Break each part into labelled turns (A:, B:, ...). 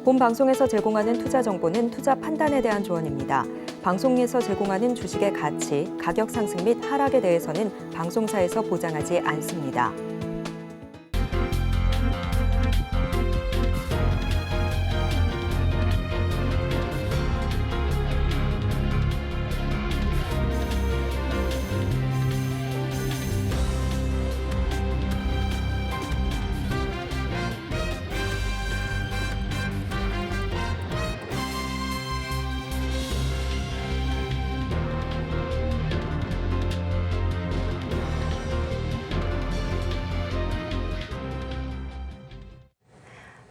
A: 본 방송에서 제공하는 투자 정보는 투자 판단에 대한 조언입니다. 방송에서 제공하는 주식의 가치, 가격 상승 및 하락에 대해서는 방송사에서 보장하지 않습니다.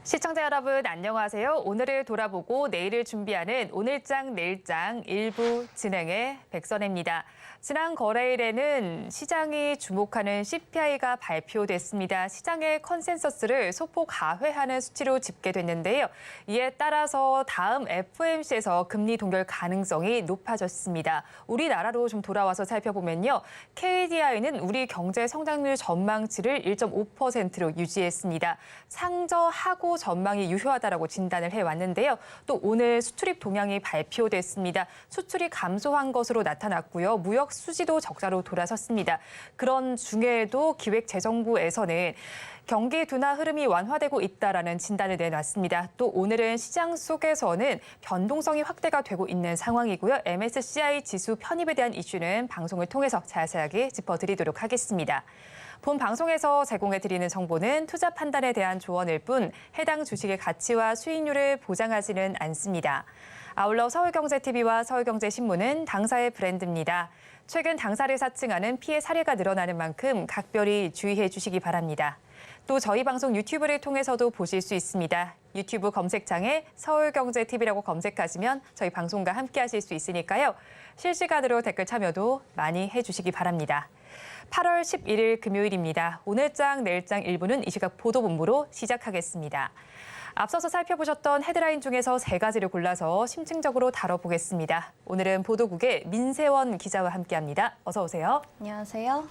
B: 시청자 여러분 안녕하세요. 오늘을 돌아보고 내일을 준비하는 오늘장 내일장 일부 진행의 백선혜입니다. 지난 거래일에는 시장이 주목하는 CPI가 발표됐습니다. 시장의 컨센서스를 소폭 하회하는 수치로 집계됐는데요. 이에 따라서 다음 FOMC에서 금리 동결 가능성이 높아졌습니다. 우리나라로 좀 돌아와서 살펴보면요. KDI는 우리 경제 성장률 전망치를 1.5%로 유지했습니다. 상저하고 전망이 유효하다라고 진단을 해왔는데요. 또 오늘 수출입 동향이 발표됐습니다. 수출이 감소한 것으로 나타났고요. 무역 수지도 적자로 돌아섰습니다. 그런 중에도 기획재정부에서는 경기 둔화 흐름이 완화되고 있다라는 진단을 내놨습니다. 또 오늘은 시장 속에서는 변동성이 확대가 되고 있는 상황이고요. MSCI 지수 편입에 대한 이슈는 방송을 통해서 자세하게 짚어드리도록 하겠습니다. 본 방송에서 제공해드리는 정보는 투자 판단에 대한 조언일 뿐 해당 주식의 가치와 수익률을 보장하지는 않습니다. 아울러 서울경제TV와 서울경제신문은 당사의 브랜드입니다. 최근 당사를 사칭하는 피해 사례가 늘어나는 만큼 각별히 주의해 주시기 바랍니다. 또 저희 방송 유튜브를 통해서도 보실 수 있습니다. 유튜브 검색창에 서울경제TV라고 검색하시면 저희 방송과 함께 하실 수 있으니까요. 실시간으로 댓글 참여도 많이 해주시기 바랍니다. 8월 11일 금요일입니다. 오늘장 내일장 일부는 이 시각 보도본부로 시작하겠습니다. 앞서서 살펴보셨던 헤드라인 중에서 세 가지를 골라서 심층적으로 다뤄보겠습니다. 오늘은 보도국의 민세원 기자와 함께합니다. 어서 오세요.
C: 안녕하세요.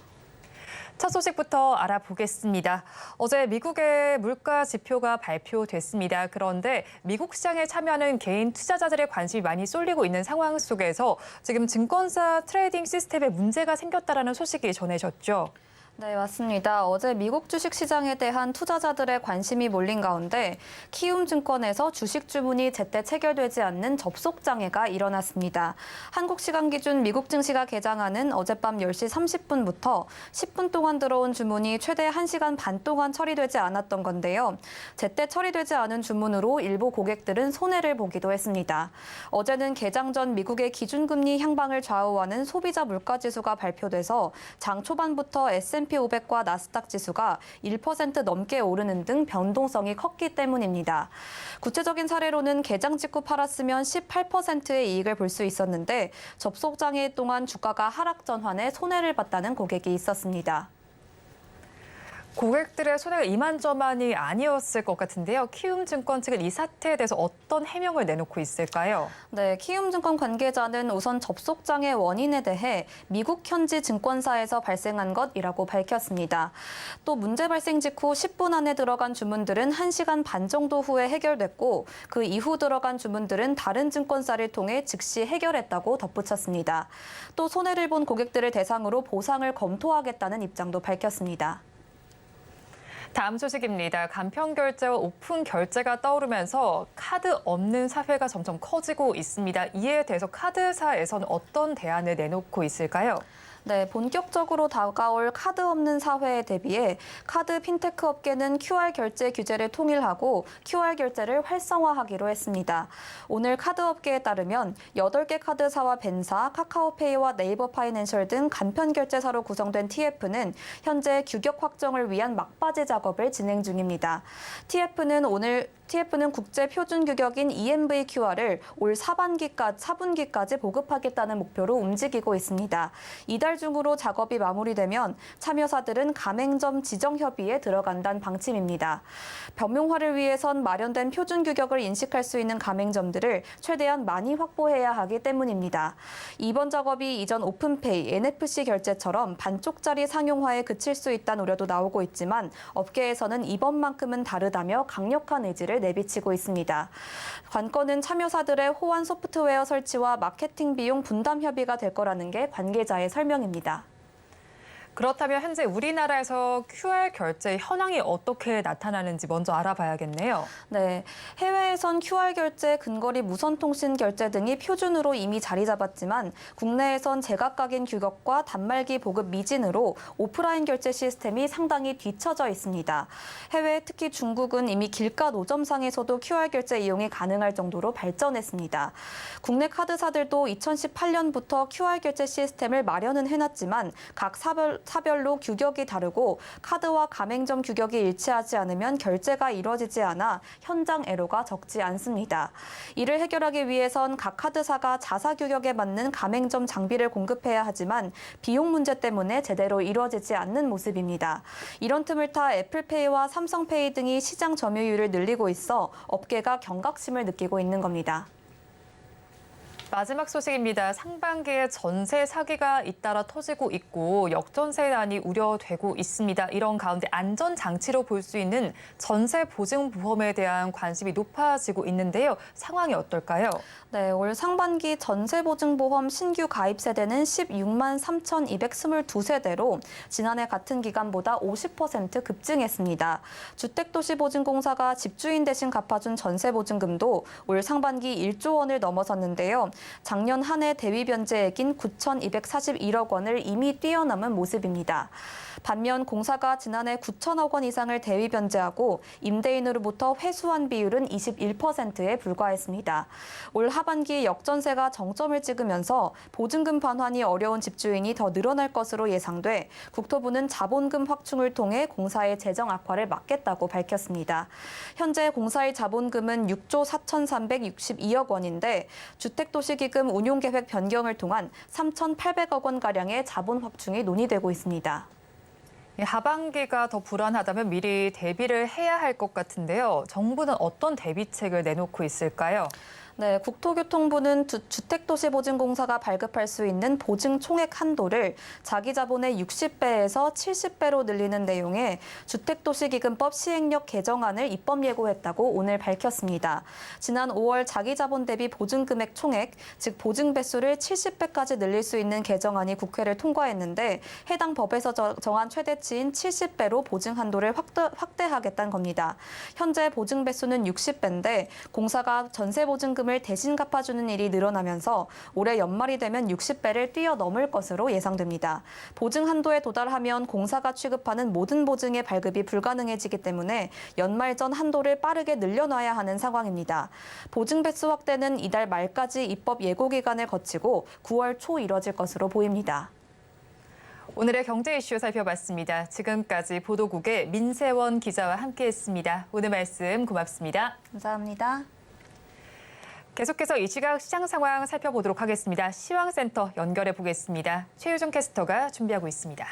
B: 첫 소식부터 알아보겠습니다. 어제 미국의 물가 지표가 발표됐습니다. 그런데 미국 시장에 참여하는 개인 투자자들의 관심이 많이 쏠리고 있는 상황 속에서 지금 증권사 트레이딩 시스템에 문제가 생겼다라는 소식이 전해졌죠.
C: 네, 맞습니다. 어제 미국 주식시장에 대한 투자자들의 관심이 몰린 가운데 키움증권에서 주식 주문이 제때 체결되지 않는 접속장애가 일어났습니다. 한국 시간 기준 미국 증시가 개장하는 어젯밤 10시 30분부터 10분 동안 들어온 주문이 최대 1시간 반 동안 처리되지 않았던 건데요. 제때 처리되지 않은 주문으로 일부 고객들은 손해를 보기도 했습니다. 어제는 개장 전 미국의 기준금리 향방을 좌우하는 소비자 물가지수가 발표돼서 장 초반부터 S&P 500과 나스닥 지수가 1% 넘게 오르는 등 변동성이 컸기 때문입니다. 구체적인 사례로는 개장 직후 팔았으면 18%의 이익을 볼 수 있었는데 접속 장애 동안 주가가 하락 전환에 손해를 봤다는 고객이 있었습니다.
B: 고객들의 손해가 이만저만이 아니었을 것 같은데요. 키움증권 측은 이 사태에 대해서 어떤 해명을 내놓고 있을까요?
C: 네, 키움증권 관계자는 우선 접속장애 원인에 대해 미국 현지 증권사에서 발생한 것이라고 밝혔습니다. 또 문제 발생 직후 10분 안에 들어간 주문들은 1시간 반 정도 후에 해결됐고 그 이후 들어간 주문들은 다른 증권사를 통해 즉시 해결했다고 덧붙였습니다. 또 손해를 본 고객들을 대상으로 보상을 검토하겠다는 입장도 밝혔습니다.
B: 다음 소식입니다. 간편 결제와 오픈 결제가 떠오르면서 카드 없는 사회가 점점 커지고 있습니다. 이에 대해서 카드사에서는 어떤 대안을 내놓고 있을까요?
C: 네, 본격적으로 다가올 카드 없는 사회에 대비해 카드 핀테크 업계는 QR 결제 규제를 통일하고 QR 결제를 활성화하기로 했습니다. 오늘 카드 업계에 따르면 8개 카드사와 벤사, 카카오페이와 네이버 파이낸셜 등 간편 결제사로 구성된 TF는 현재 규격 확정을 위한 막바지 작업을 진행 중입니다. TF는 국제 표준 규격인 EMV-QR을 올 4분기까지 보급하겠다는 목표로 움직이고 있습니다. 이달 중으로 작업이 마무리되면 참여사들은 가맹점 지정 협의에 들어간다는 방침입니다. 범용화를 위해선 마련된 표준 규격을 인식할 수 있는 가맹점들을 최대한 많이 확보해야 하기 때문입니다. 이번 작업이 이전 오픈페이, NFC 결제처럼 반쪽짜리 상용화에 그칠 수 있다는 우려도 나오고 있지만 업계에서는 이번만큼은 다르다며 강력한 의지를 효과를 내비치고 있습니다. 관건은 참여사들의 호환 소프트웨어 설치와 마케팅 비용 분담 협의가 될 거라는 게 관계자의 설명입니다.
B: 그렇다면 현재 우리나라에서 QR 결제 현황이 어떻게 나타나는지 먼저 알아봐야겠네요.
C: 네, 해외에선 QR 결제, 근거리 무선통신 결제 등이 표준으로 이미 자리 잡았지만 국내에선 제각각인 규격과 단말기 보급 미진으로 오프라인 결제 시스템이 상당히 뒤처져 있습니다. 해외, 특히 중국은 이미 길가 노점상에서도 QR 결제 이용이 가능할 정도로 발전했습니다. 국내 카드사들도 2018년부터 QR 결제 시스템을 마련은 해놨지만 각 사별로 규격이 다르고 카드와 가맹점 규격이 일치하지 않으면 결제가 이루어지지 않아 현장 애로가 적지 않습니다. 이를 해결하기 위해선 각 카드사가 자사 규격에 맞는 가맹점 장비를 공급해야 하지만 비용 문제 때문에 제대로 이루어지지 않는 모습입니다. 이런 틈을 타 애플페이와 삼성페이 등이 시장 점유율을 늘리고 있어 업계가 경각심을 느끼고 있는 겁니다.
B: 마지막 소식입니다. 상반기에 전세 사기가 잇따라 터지고 있고 역전세난이 우려되고 있습니다. 이런 가운데 안전장치로 볼 수 있는 전세보증보험에 대한 관심이 높아지고 있는데요. 상황이 어떨까요?
C: 네, 올 상반기 전세보증보험 신규 가입 세대는 16만 3,222세대로 지난해 같은 기간보다 50% 급증했습니다. 주택도시보증공사가 집주인 대신 갚아준 전세보증금도 올 상반기 1조 원을 넘어섰는데요. 작년 한 해 대위 변제액인 9,241억 원을 이미 뛰어넘은 모습입니다. 반면 공사가 지난해 9천억 원 이상을 대위 변제하고 임대인으로부터 회수한 비율은 21%에 불과했습니다. 올 하반기 역전세가 정점을 찍으면서 보증금 반환이 어려운 집주인이 더 늘어날 것으로 예상돼 국토부는 자본금 확충을 통해 공사의 재정 악화를 막겠다고 밝혔습니다. 현재 공사의 자본금은 6조 4,362억 원인데 주택도시기금 운용계획 변경을 통한 3,800억 원가량의 자본 확충이 논의되고 있습니다.
B: 하반기가 더 불안하다면 미리 대비를 해야 할 것 같은데요. 정부는 어떤 대비책을 내놓고 있을까요?
C: 네, 국토교통부는 주택도시보증공사가 발급할 수 있는 보증 총액 한도를 자기 자본의 60배에서 70배로 늘리는 내용의 주택도시기금법 시행령 개정안을 입법 예고했다고 오늘 밝혔습니다. 지난 5월 자기 자본 대비 보증금액 총액, 즉 보증 배수를 70배까지 늘릴 수 있는 개정안이 국회를 통과했는데 해당 법에서 정한 최대치인 70배로 보증 한도를 확대하겠다는 겁니다. 현재 보증 배수는 60배인데 공사가 전세 보증금 을 대신 갚아주는 일이 늘어나면서 올해 연말이 되면 60배를 뛰어넘을 것으로 예상됩니다. 보증 한도에 도달하면 공사가 취급하는 모든 보증의 발급이 불가능해지기 때문에 연말 전 한도를 빠르게 늘려놔야 하는 상황입니다. 보증 배수 확대는 이달 말까지 입법 예고 기간을 거치고 9월 초 이뤄질 것으로 보입니다.
B: 오늘의 경제 이슈 살펴봤습니다. 지금까지 보도국의 민세원 기자와 함께했습니다. 오늘 말씀 고맙습니다.
C: 감사합니다.
B: 계속해서 이 시각 시장 상황 살펴보도록 하겠습니다. 시황센터 연결해 보겠습니다. 최유정 캐스터가 준비하고 있습니다.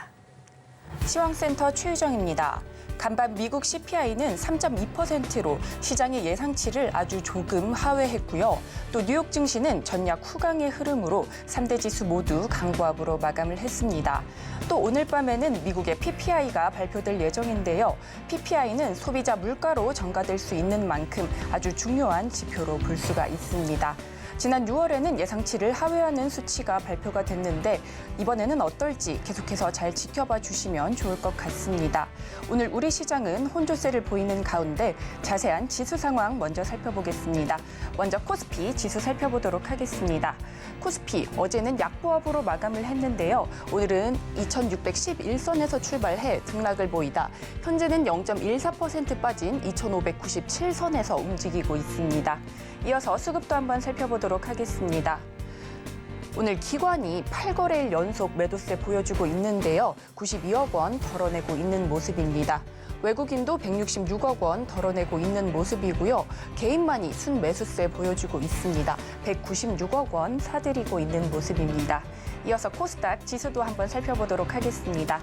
D: 시황센터 최유정입니다. 간밤 미국 CPI는 3.2%로 시장의 예상치를 아주 조금 하회했고요. 또 뉴욕 증시는 전약 후강의 흐름으로 3대 지수 모두 강보합으로 마감을 했습니다. 또 오늘 밤에는 미국의 PPI가 발표될 예정인데요. PPI는 소비자 물가로 전가될 수 있는 만큼 아주 중요한 지표로 볼 수가 있습니다. 지난 6월에는 예상치를 하회하는 수치가 발표가 됐는데 이번에는 어떨지 계속해서 잘 지켜봐 주시면 좋을 것 같습니다. 오늘 우리 시장은 혼조세를 보이는 가운데 자세한 지수 상황 먼저 살펴보겠습니다. 먼저 코스피 지수 살펴보도록 하겠습니다. 코스피 어제는 약보합으로 마감을 했는데요. 오늘은 2611선에서 출발해 등락을 보이다 현재는 0.14% 빠진 2597선에서 움직이고 있습니다. 이어서 수급도 한번 살펴보도록 하겠습니다. 오늘 기관이 8거래일 연속 매도세 보여주고 있는데요. 92억 원 덜어내고 있는 모습입니다. 외국인도 166억 원 덜어내고 있는 모습이고요. 개인만이 순매수세 보여주고 있습니다. 196억 원 사들이고 있는 모습입니다. 이어서 코스닥 지수도 한번 살펴보도록 하겠습니다.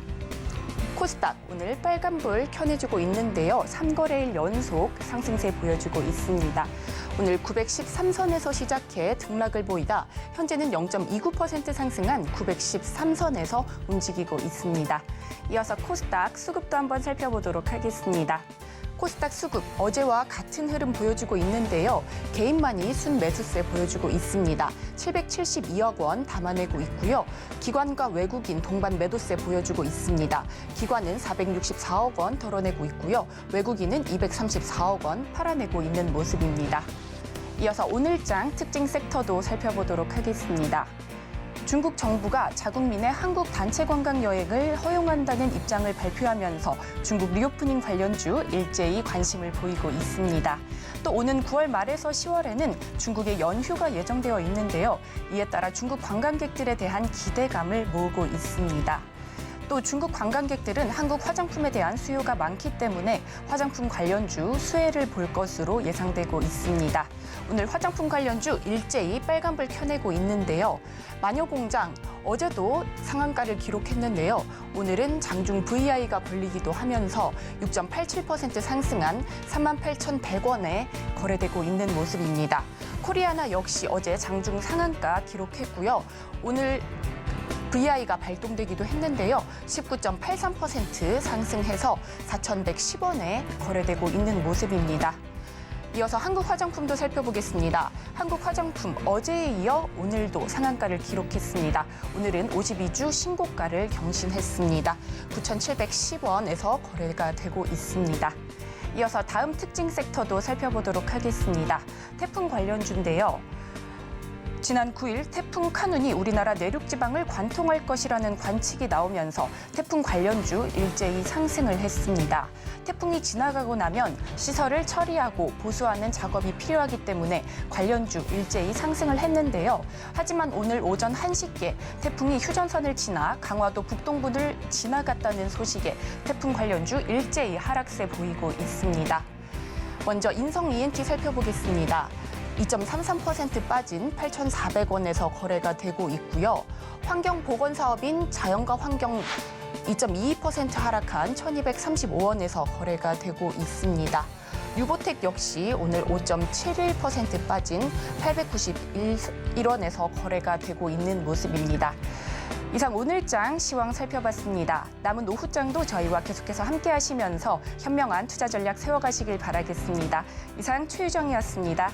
D: 코스닥 오늘 빨간불 켜내주고 있는데요. 3거래일 연속 상승세 보여주고 있습니다. 오늘 913선에서 시작해 등락을 보이다 현재는 0.29% 상승한 913선에서 움직이고 있습니다. 이어서 코스닥 수급도 한번 살펴보도록 하겠습니다. 코스닥 수급 어제와 같은 흐름 보여주고 있는데요. 개인만이 순매수세 보여주고 있습니다. 772억 원 담아내고 있고요. 기관과 외국인 동반 매도세 보여주고 있습니다. 기관은 464억 원 덜어내고 있고요. 외국인은 234억 원 팔아내고 있는 모습입니다. 이어서 오늘장 특징 섹터도 살펴보도록 하겠습니다. 중국 정부가 자국민의 한국 단체 관광 여행을 허용한다는 입장을 발표하면서 중국 리오프닝 관련주 일제히 관심을 보이고 있습니다. 또 오는 9월 말에서 10월에는 중국의 연휴가 예정되어 있는데요. 이에 따라 중국 관광객들에 대한 기대감을 모으고 있습니다. 또 중국 관광객들은 한국 화장품에 대한 수요가 많기 때문에 화장품 관련주 수혜를 볼 것으로 예상되고 있습니다. 오늘 화장품 관련주 일제히 빨간불 켜내고 있는데요. 마녀공장 어제도 상한가를 기록했는데요. 오늘은 장중 VI가 걸리기도 하면서 6.87% 상승한 38,100원에 거래되고 있는 모습입니다. 코리아나 역시 어제 장중 상한가 기록했고요. 오늘 VI가 발동되기도 했는데요. 19.83% 상승해서 4,110원에 거래되고 있는 모습입니다. 이어서 한국 화장품도 살펴보겠습니다. 한국 화장품 어제에 이어 오늘도 상한가를 기록했습니다. 오늘은 52주 신고가를 경신했습니다. 9,710원에서 거래가 되고 있습니다. 이어서 다음 특징 섹터도 살펴보도록 하겠습니다. 태풍 관련주인데요. 지난 9일 태풍 카눈이 우리나라 내륙 지방을 관통할 것이라는 관측이 나오면서 태풍 관련주 일제히 상승을 했습니다. 태풍이 지나가고 나면 시설을 처리하고 보수하는 작업이 필요하기 때문에 관련주 일제히 상승을 했는데요. 하지만 오늘 오전 1시께 태풍이 휴전선을 지나 강화도 북동부를 지나갔다는 소식에 태풍 관련주 일제히 하락세 보이고 있습니다. 먼저 인성 ENT 살펴보겠습니다. 2.33% 빠진 8,400원에서 거래가 되고 있고요. 환경보건사업인 자연과 환경 2.22% 하락한 1,235원에서 거래가 되고 있습니다. 유보텍 역시 오늘 5.71% 빠진 891원에서 거래가 되고 있는 모습입니다. 이상 오늘장 시황 살펴봤습니다. 남은 오후장도 저희와 계속해서 함께 하시면서 현명한 투자 전략 세워가시길 바라겠습니다. 이상 최유정이었습니다.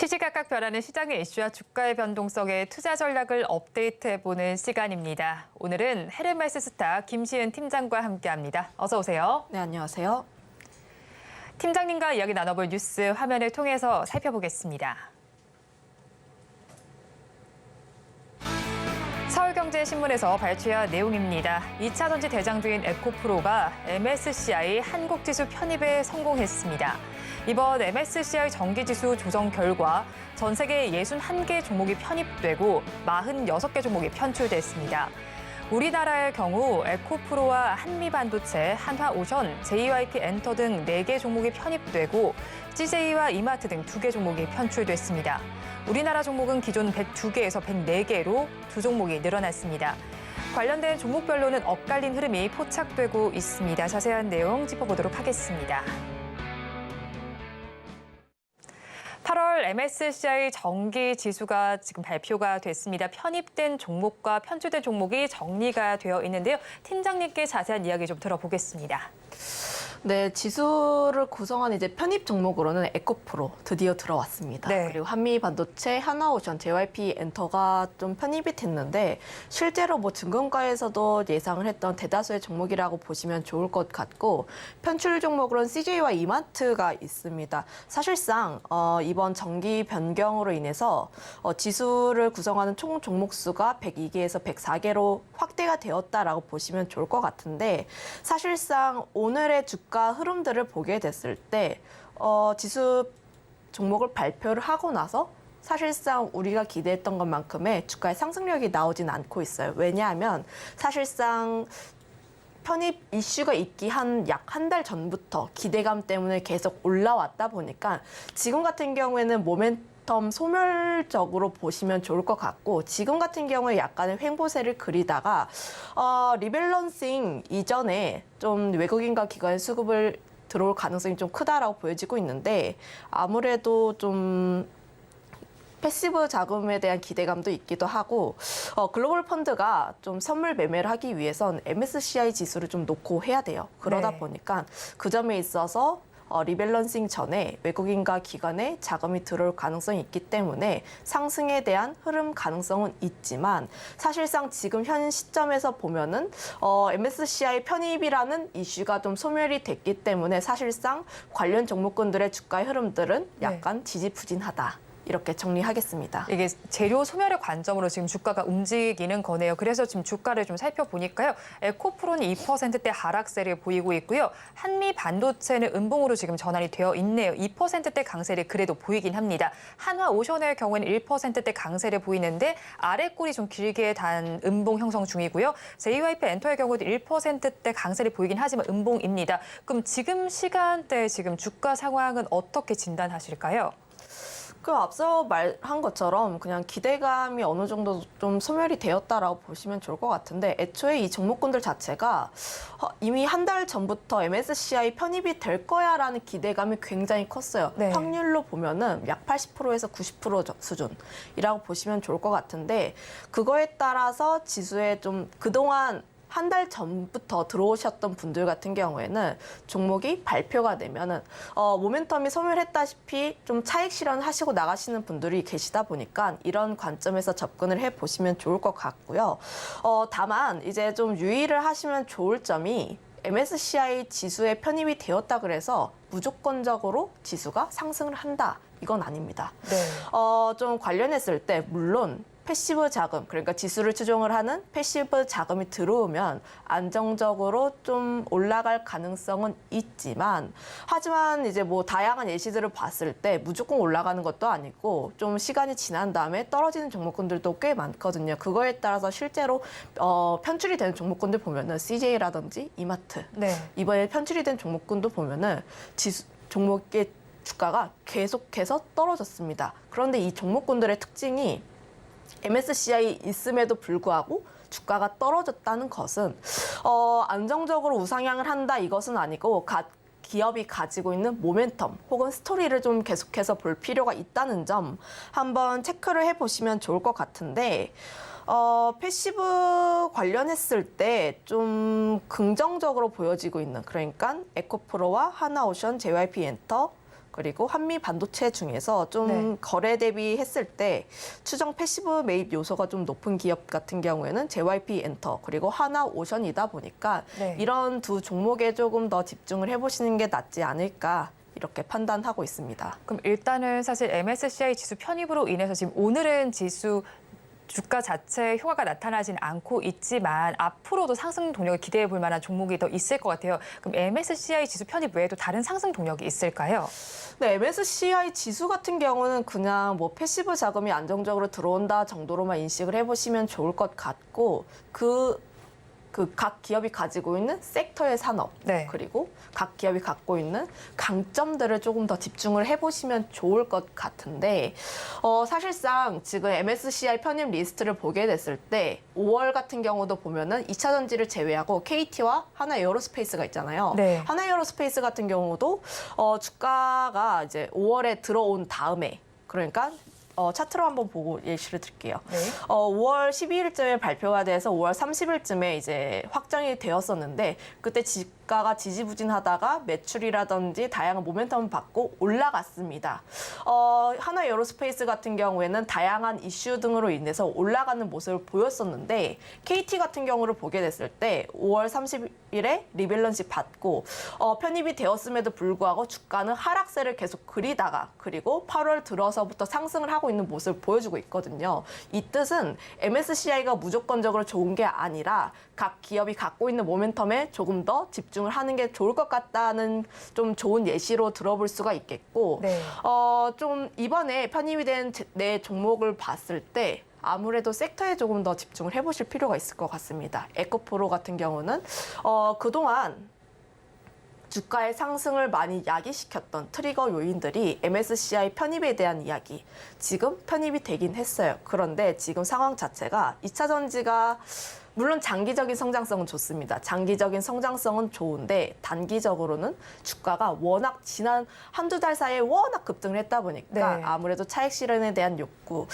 B: 시시각각 변하는 시장의 이슈와 주가의 변동성에 투자 전략을 업데이트해보는 시간입니다. 오늘은 헤르메스 스타 김시은 팀장과 함께합니다. 어서 오세요.
E: 네, 안녕하세요.
B: 팀장님과 이야기 나눠볼 뉴스 화면을 통해서 살펴보겠습니다. 서울경제신문에서 발췌한 내용입니다. 2차 전지 대장주인 에코프로가 MSCI 한국지수 편입에 성공했습니다. 이번 MSCI 정기지수 조정 결과 전 세계 61개 종목이 편입되고 46개 종목이 편출됐습니다. 우리나라의 경우 에코프로와 한미반도체, 한화오션, JYP 엔터 등 4개 종목이 편입되고 CJ와 이마트 등 2개 종목이 편출됐습니다. 우리나라 종목은 기존 102개에서 104개로 2종목이 늘어났습니다. 관련된 종목별로는 엇갈린 흐름이 포착되고 있습니다. 자세한 내용 짚어보도록 하겠습니다. 8월 MSCI 정기 지수가 지금 발표가 됐습니다. 편입된 종목과 편출된 종목이 정리가 되어 있는데요. 팀장님께 자세한 이야기 좀 들어보겠습니다.
E: 네, 지수를 구성한 이제 편입 종목으로는 에코프로 드디어 들어왔습니다.
B: 네.
E: 그리고 한미반도체, 한화오션, JYP 엔터가 좀 편입이 됐는데 실제로 뭐 증권가에서도 예상을 했던 대다수의 종목이라고 보시면 좋을 것 같고 편출 종목으로는 CJ와 이마트가 있습니다. 사실상 이번 정기 변경으로 인해서 지수를 구성하는 총 종목 수가 102개에서 104개로 확대가 되었다라고 보시면 좋을 것 같은데 사실상 오늘의 주가 흐름들을 보게 됐을 때 지수 종목을 발표를 하고 나서 사실상 우리가 기대했던 것만큼의 주가의 상승력이 나오진 않고 있어요. 왜냐하면 사실상 편입 이슈가 있기 약 한 달 전부터 기대감 때문에 계속 올라왔다 보니까 지금 같은 경우에는 모멘텀 소멸적으로 보시면 좋을 것 같고 지금 같은 경우에 약간의 횡보세를 그리다가 리밸런싱 이전에 좀 외국인과 기관의 수급을 들어올 가능성이 좀 크다라고 보여지고 있는데 아무래도 좀 패시브 자금에 대한 기대감도 있기도 하고 글로벌 펀드가 좀 선물 매매를 하기 위해선 MSCI 지수를 좀 놓고 해야 돼요. 그러다
B: 네.
E: 보니까 그 점에 있어서 리밸런싱 전에 외국인과 기관의 자금이 들어올 가능성이 있기 때문에 상승에 대한 흐름 가능성은 있지만 사실상 지금 현 시점에서 보면은 MSCI 편입이라는 이슈가 좀 소멸이 됐기 때문에 사실상 관련 종목군들의 주가의 흐름들은 약간 지지부진하다. 이렇게 정리하겠습니다.
B: 이게 재료 소멸의 관점으로 지금 주가가 움직이는 거네요. 그래서 지금 주가를 좀 살펴보니까요. 에코프로는 2%대 하락세를 보이고 있고요. 한미 반도체는 음봉으로 지금 전환이 되어 있네요. 2%대 강세를 그래도 보이긴 합니다. 한화오션의 경우에는 1%대 강세를 보이는데 아래 꼬리 좀 길게 단 음봉 형성 중이고요. JYP 엔터의 경우도 1%대 강세를 보이긴 하지만 음봉입니다. 그럼 지금 시간대 지금 주가 상황은 어떻게 진단하실까요?
E: 그 앞서 말한 것처럼 그냥 기대감이 어느 정도 좀 소멸이 되었다라고 보시면 좋을 것 같은데 애초에 이 종목군들 자체가 이미 한 달 전부터 MSCI 편입이 될 거야라는 기대감이 굉장히 컸어요.
B: 네.
E: 확률로 보면은 약 80%에서 90% 수준이라고 보시면 좋을 것 같은데 그거에 따라서 지수에 좀 그동안 한 달 전부터 들어오셨던 분들 같은 경우에는 종목이 발표가 되면은 모멘텀이 소멸했다시피 좀 차익 실현하시고 나가시는 분들이 계시다 보니까 이런 관점에서 접근을 해 보시면 좋을 것 같고요. 다만 이제 좀 유의를 하시면 좋을 점이 MSCI 지수에 편입이 되었다 그래서 무조건적으로 지수가 상승을 한다. 이건 아닙니다.
B: 네.
E: 좀 관련했을 때 물론 패시브 자금, 그러니까 지수를 추종을 하는 패시브 자금이 들어오면 안정적으로 좀 올라갈 가능성은 있지만 하지만 이제 뭐 다양한 예시들을 봤을 때 무조건 올라가는 것도 아니고 좀 시간이 지난 다음에 떨어지는 종목군들도 꽤 많거든요. 그거에 따라서 실제로 편출이 되는 종목군들 보면은 CJ라든지 이마트
B: 네.
E: 이번에 편출이 된 종목군도 보면은 종목의 주가가 계속해서 떨어졌습니다. 그런데 이 종목군들의 특징이 MSCI 있음에도 불구하고 주가가 떨어졌다는 것은 안정적으로 우상향을 한다 이것은 아니고 기업이 가지고 있는 모멘텀 혹은 스토리를 좀 계속해서 볼 필요가 있다는 점 한번 체크를 해보시면 좋을 것 같은데 패시브 관련했을 때 좀 긍정적으로 보여지고 있는 그러니까 에코프로와 한화오션, JYP 엔터 그리고 한미 반도체 중에서 좀 거래 대비했을 때 추정 패시브 매입 요소가 좀 높은 기업 같은 경우에는 JYP 엔터 그리고 한화오션이다 보니까 이런 두 종목에 조금 더 집중을 해보시는 게 낫지 않을까 이렇게 판단하고 있습니다.
B: 그럼 일단은 사실 MSCI 지수 편입으로 인해서 지금 오늘은 지수 주가 자체에 효과가 나타나진 않고 있지만 앞으로도 상승 동력을 기대해 볼 만한 종목이 더 있을 것 같아요. 그럼 MSCI 지수 편입 외에도 다른 상승 동력이 있을까요?
E: 네, MSCI 지수 같은 경우는 그냥 뭐 패시브 자금이 안정적으로 들어온다 정도로만 인식을 해보시면 좋을 것 같고 그 각 기업이 가지고 있는 섹터의 산업
B: 네.
E: 그리고 각 기업이 갖고 있는 강점들을 조금 더 집중을 해보시면 좋을 것 같은데 사실상 지금 MSCI 편입 리스트를 보게 됐을 때 5월 같은 경우도 보면은 2차 전지를 제외하고 KT와 하나에어로스페이스가 있잖아요.
B: 네.
E: 하나에어로스페이스 같은 경우도 주가가 이제 5월에 들어온 다음에 그러니까 차트로 한번 보고 예시를 드릴게요.
B: 네.
E: 5월 12일쯤에 발표가 돼서 5월 30일쯤에 이제 확정이 되었었는데 그때 주가가 지지부진하다가 매출이라든지 다양한 모멘텀을 받고 올라갔습니다. 하나에어로스페이스 같은 경우에는 다양한 이슈 등으로 인해서 올라가는 모습을 보였었는데 KT 같은 경우를 보게 됐을 때 5월 30일에 리밸런스 받고 편입이 되었음에도 불구하고 주가는 하락세를 계속 그리다가 그리고 8월 들어서부터 상승을 하고 있는 모습을 보여주고 있거든요. 이 뜻은 MSCI가 무조건적으로 좋은 게 아니라 각 기업이 갖고 있는 모멘텀에 조금 더 집중을 하는 게 좋을 것 같다는 좀 좋은 예시로 들어볼 수가 있겠고
B: 네.
E: 좀 이번에 편입이 된 내 종목을 봤을 때 아무래도 섹터에 조금 더 집중을 해보실 필요가 있을 것 같습니다. 에코프로 같은 경우는 그동안 주가의 상승을 많이 야기시켰던 트리거 요인들이 MSCI 편입에 대한 이야기, 지금 편입이 되긴 했어요. 그런데 지금 상황 자체가 2차 전지가 물론 장기적인 성장성은 좋습니다. 장기적인 성장성은 좋은데 단기적으로는 주가가 워낙 지난 한두 달 사이에 워낙 급등을 했다 보니까
B: 네.
E: 아무래도 차익 실현에 대한 욕구,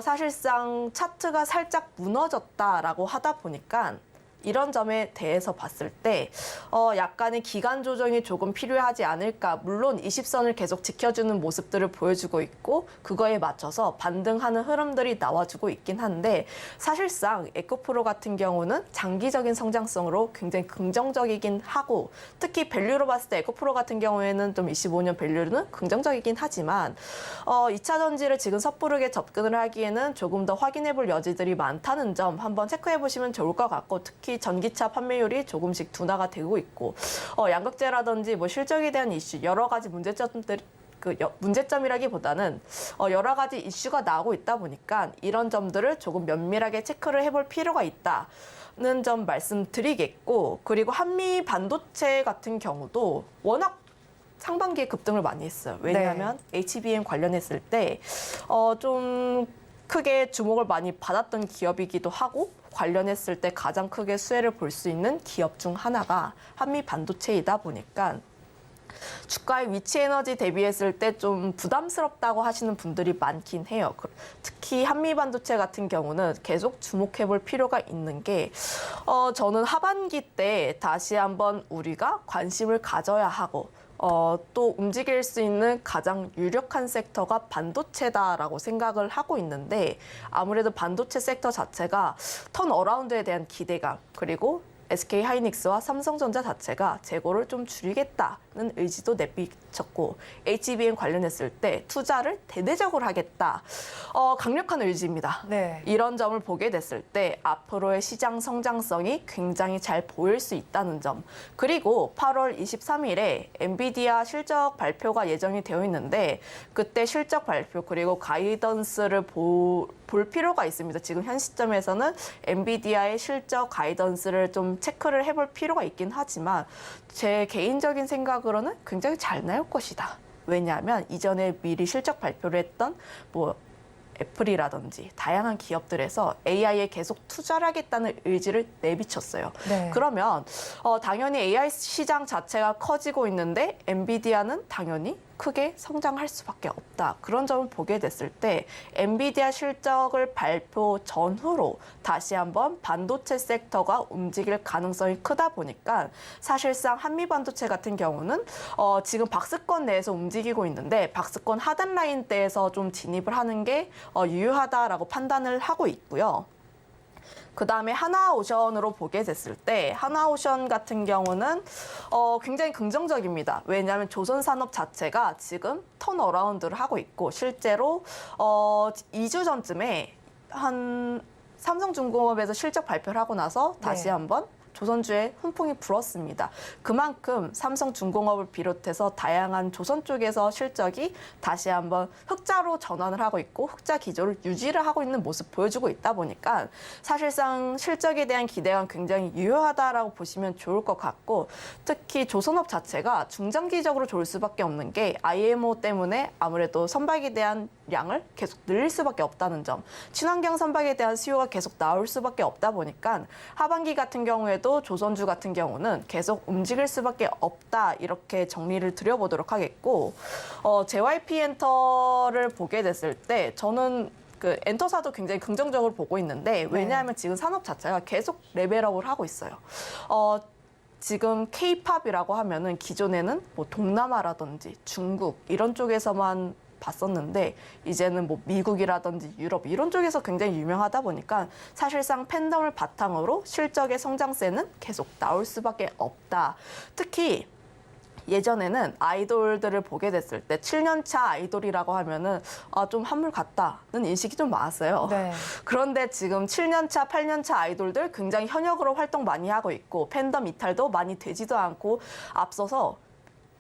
E: 사실상 차트가 살짝 무너졌다라고 하다 보니까 이런 점에 대해서 봤을 때 약간의 기간 조정이 조금 필요하지 않을까. 물론 20선을 계속 지켜주는 모습들을 보여주고 있고 그거에 맞춰서 반등하는 흐름들이 나와주고 있긴 한데 사실상 에코프로 같은 경우는 장기적인 성장성으로 굉장히 긍정적이긴 하고 특히 밸류로 봤을 때 에코프로 같은 경우에는 좀 25년 밸류는 긍정적이긴 하지만 2차 전지를 지금 섣부르게 접근을 하기에는 조금 더 확인해 볼 여지들이 많다는 점 한번 체크해 보시면 좋을 것 같고 특히 전기차 판매율이 조금씩 둔화가 되고 있고 양극재라든지 뭐 실적에 대한 이슈 여러 가지 문제점들이 문제점이라기보다는 여러 가지 이슈가 나오고 있다 보니까 이런 점들을 조금 면밀하게 체크를 해볼 필요가 있다는 점 말씀드리겠고 그리고 한미 반도체 같은 경우도 워낙 상반기에 급등을 많이 했어요. 왜냐하면 HBM 관련했을 때 좀 크게 주목을 많이 받았던 기업이기도 하고 관련했을 때 가장 크게 수혜를 볼 수 있는 기업 중 하나가 한미 반도체이다 보니까 주가의 위치 에너지 대비했을 때 좀 부담스럽다고 하시는 분들이 많긴 해요. 특히 한미 반도체 같은 경우는 계속 주목해 볼 필요가 있는 게 저는 하반기 때 다시 한번 우리가 관심을 가져야 하고 또 움직일 수 있는 가장 유력한 섹터가 반도체다라고 생각을 하고 있는데 아무래도 반도체 섹터 자체가 턴어라운드에 대한 기대감 그리고 SK하이닉스와 삼성전자 자체가 재고를 좀 줄이겠다는 의지도 내비쳤고 HBM 관련했을 때 투자를 대대적으로 하겠다. 강력한 의지입니다.
B: 네.
E: 이런 점을 보게 됐을 때 앞으로의 시장 성장성이 굉장히 잘 보일 수 있다는 점. 그리고 8월 23일에 엔비디아 실적 발표가 예정이 되어 있는데 그때 실적 발표 그리고 가이던스를 볼 필요가 있습니다. 지금 현 시점에서는 엔비디아의 실적 가이던스를 좀 체크를 해볼 필요가 있긴 하지만 제 개인적인 생각으로는 굉장히 잘 나올 것이다. 왜냐하면 이전에 미리 실적 발표를 했던 뭐 애플이라든지 다양한 기업들에서 AI에 계속 투자를 하겠다는 의지를 내비쳤어요.
B: 네.
E: 그러면 당연히 AI 시장 자체가 커지고 있는데 엔비디아는 당연히 크게 성장할 수밖에 없다. 그런 점을 보게 됐을 때 엔비디아 실적을 발표 전후로 다시 한번 반도체 섹터가 움직일 가능성이 크다 보니까 사실상 한미 반도체 같은 경우는 지금 박스권 내에서 움직이고 있는데 박스권 하단 라인대에서 좀 진입을 하는 게 유효하다라고 판단을 하고 있고요. 그다음에 하나오션으로 보게 됐을 때 하나오션 같은 경우는 굉장히 긍정적입니다. 왜냐하면 조선산업 자체가 지금 턴어라운드를 하고 있고 실제로 2주 전쯤에 한 삼성중공업에서 실적 발표를 하고 나서 다시
B: 네.
E: 한번 조선주에 훈풍이 불었습니다. 그만큼 삼성중공업을 비롯해서 다양한 조선 쪽에서 실적이 다시 한번 흑자로 전환을 하고 있고 흑자 기조를 유지를 하고 있는 모습 보여주고 있다 보니까 사실상 실적에 대한 기대가 굉장히 유효하다라고 보시면 좋을 것 같고 특히 조선업 자체가 중장기적으로 좋을 수밖에 없는 게 IMO 때문에 아무래도 선박에 대한 양을 계속 늘릴 수밖에 없다는 점, 친환경 선박에 대한 수요가 계속 나올 수밖에 없다 보니까 하반기 같은 경우에도 조선주 같은 경우는 계속 움직일 수밖에 없다 이렇게 정리를 드려보도록 하겠고 JYP 엔터를 보게 됐을 때 저는 그 엔터사도 굉장히 긍정적으로 보고 있는데 왜냐하면 지금 산업 자체가 계속 레벨업을 하고 있어요. 지금 K-팝이라고 하면은 기존에는 뭐 동남아라든지 중국 이런 쪽에서만 봤었는데 이제는 뭐 미국이라든지 유럽 이런 쪽에서 굉장히 유명하다 보니까 사실상 팬덤을 바탕으로 실적의 성장세는 계속 나올 수밖에 없다. 특히 예전에는 아이돌들을 보게 됐을 때 7년차 아이돌이라고 하면은 좀 한물 같다는 인식이 좀 많았어요.
B: 네.
E: 그런데 지금 7년차, 8년차 아이돌들 굉장히 현역으로 활동 많이 하고 있고 팬덤 이탈도 많이 되지도 않고 앞서서